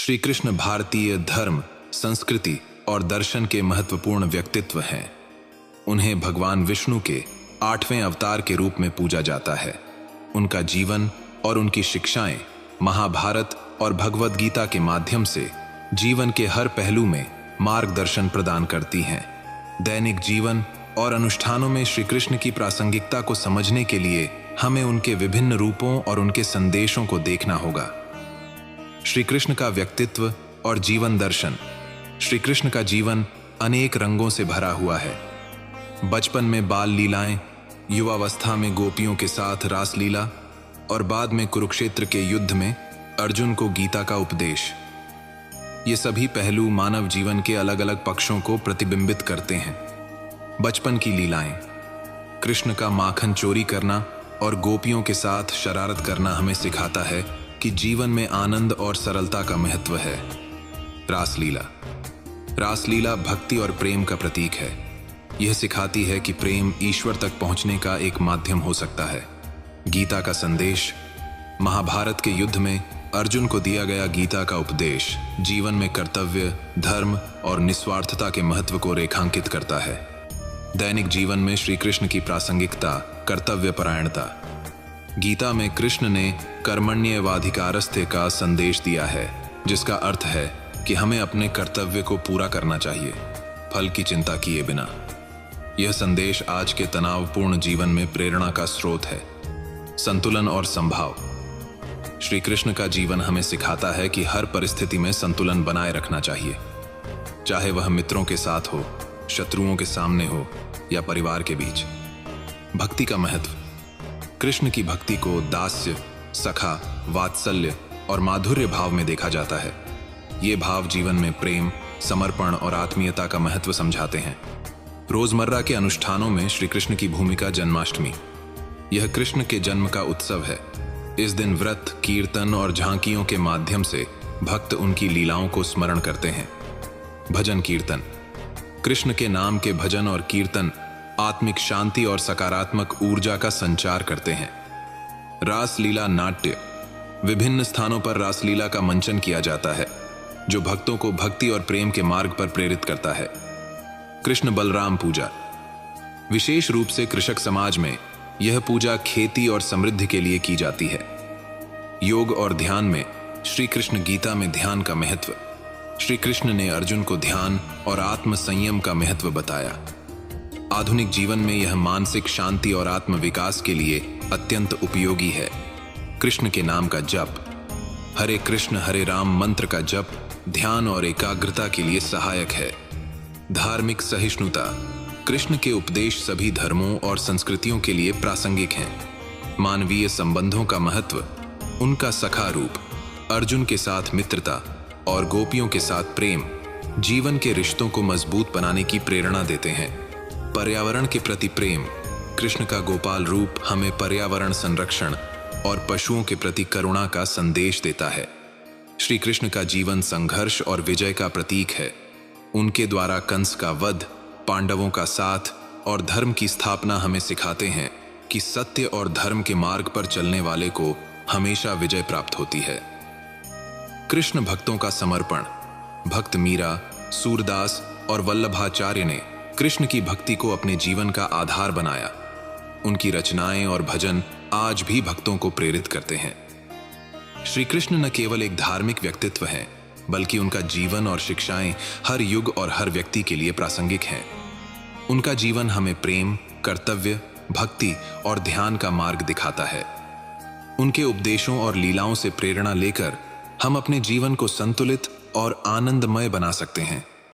श्री कृष्ण भारतीय धर्म, संस्कृति और दर्शन के महत्वपूर्ण व्यक्तित्व हैं। उन्हें भगवान विष्णु के 8वें अवतार के रूप में पूजा जाता है। उनका जीवन और उनकी शिक्षाएं महाभारत और भगवद गीता के माध्यम से जीवन के हर पहलू में मार्गदर्शन प्रदान करती हैं। दैनिक जीवन और अनुष्ठानों में श्री कृष्ण की प्रासंगिकता को समझने के लिए हमें उनके विभिन्न रूपों और उनके संदेशों को देखना होगा। श्री कृष्ण का व्यक्तित्व और जीवन दर्शन। श्री कृष्ण का जीवन अनेक रंगों से भरा हुआ है। बचपन में बाल लीलाएं, युवावस्था में गोपियों के साथ रासलीला और बाद में कुरुक्षेत्र के युद्ध में अर्जुन को गीता का उपदेश। ये सभी पहलू मानव जीवन के अलग अलग पक्षों को प्रतिबिंबित करते हैं। बचपन की लीलाएं। कृष्ण का माखन चोरी करना और गोपियों के साथ शरारत करना हमें सिखाता है कि जीवन में आनंद और सरलता का महत्व है। रासलीला। रासलीला भक्ति और प्रेम का प्रतीक है। यह सिखाती है कि प्रेम ईश्वर तक पहुंचने का एक माध्यम हो सकता है। गीता का संदेश। महाभारत के युद्ध में अर्जुन को दिया गया गीता का उपदेश जीवन में कर्तव्य, धर्म और निस्वार्थता के महत्व को रेखांकित करता है। दैनिक जीवन में श्री कृष्ण की प्रासंगिकता, कर्तव्यपरायणता। गीता में कृष्ण ने कर्मण्येवाधिकारस्ते का संदेश दिया है, जिसका अर्थ है कि हमें अपने कर्तव्य को पूरा करना चाहिए, फल की चिंता किए बिना। यह संदेश आज के तनावपूर्ण जीवन में प्रेरणा का स्रोत है। संतुलन और संभाव। श्री कृष्ण का जीवन हमें सिखाता है कि हर परिस्थिति में संतुलन बनाए रखना चाहिए, चाहे वह मित्रों के साथ हो, शत्रुओं के सामने हो या परिवार के बीच। भक्ति का महत्व। कृष्ण की भक्ति को दास्य, सखा, वात्सल्य और माधुर्य भाव में देखा जाता है। ये भाव जीवन में प्रेम, समर्पण और आत्मीयता का महत्व समझाते हैं। रोजमर्रा के अनुष्ठानों में श्री कृष्ण की भूमिका। जन्माष्टमी। यह कृष्ण के जन्म का उत्सव है। इस दिन व्रत, कीर्तन और झांकियों के माध्यम से भक्त उनकी लीलाओं को स्मरण करते हैं। भजन कीर्तन। कृष्ण के नाम के भजन और कीर्तन आत्मिक शांति और सकारात्मक ऊर्जा का संचार करते हैं। रासलीला नाट्य। विभिन्न स्थानों पर रासलीला का मंचन किया जाता है, जो भक्तों को भक्ति और प्रेम के मार्ग पर प्रेरित करता है। कृष्ण बलराम पूजा। विशेष रूप से कृषक समाज में यह पूजा खेती और समृद्धि के लिए की जाती है। योग और ध्यान में श्री कृष्ण गीता में ध्यान का महत्व। श्री कृष्ण ने अर्जुन को ध्यान और आत्म संयम का महत्व बताया। आधुनिक जीवन में यह मानसिक शांति और आत्म विकास के लिए अत्यंत उपयोगी है। कृष्ण के नाम का जप। हरे कृष्ण हरे राम मंत्र का जप ध्यान और एकाग्रता के लिए सहायक है। धार्मिक सहिष्णुता। कृष्ण के उपदेश सभी धर्मों और संस्कृतियों के लिए प्रासंगिक हैं। मानवीय संबंधों का महत्व। उनका सखा रूप, अर्जुन के साथ मित्रता और गोपियों के साथ प्रेम जीवन के रिश्तों को मजबूत बनाने की प्रेरणा देते हैं। पर्यावरण के प्रति प्रेम। कृष्ण का गोपाल रूप हमें पर्यावरण संरक्षण और पशुओं के प्रति करुणा का संदेश देता है। श्री कृष्ण का जीवन संघर्ष और विजय का प्रतीक है। उनके द्वारा कंस का वध, पांडवों का साथ और धर्म की स्थापना हमें सिखाते हैं कि सत्य और धर्म के मार्ग पर चलने वाले को हमेशा विजय प्राप्त होती है। कृष्ण भक्तों का समर्पण। भक्त मीरा, सूरदास और वल्लभाचार्य ने कृष्ण की भक्ति को अपने जीवन का आधार बनाया। उनकी रचनाएं और भजन आज भी भक्तों को प्रेरित करते हैं। श्री कृष्ण न केवल एक धार्मिक व्यक्तित्व हैं, बल्कि उनका जीवन और शिक्षाएं हर युग और हर व्यक्ति के लिए प्रासंगिक हैं। उनका जीवन हमें प्रेम, कर्तव्य, भक्ति और ध्यान का मार्ग दिखाता है। उनके उपदेशों और लीलाओं से प्रेरणा लेकर हम अपने जीवन को संतुलित और आनंदमय बना सकते हैं।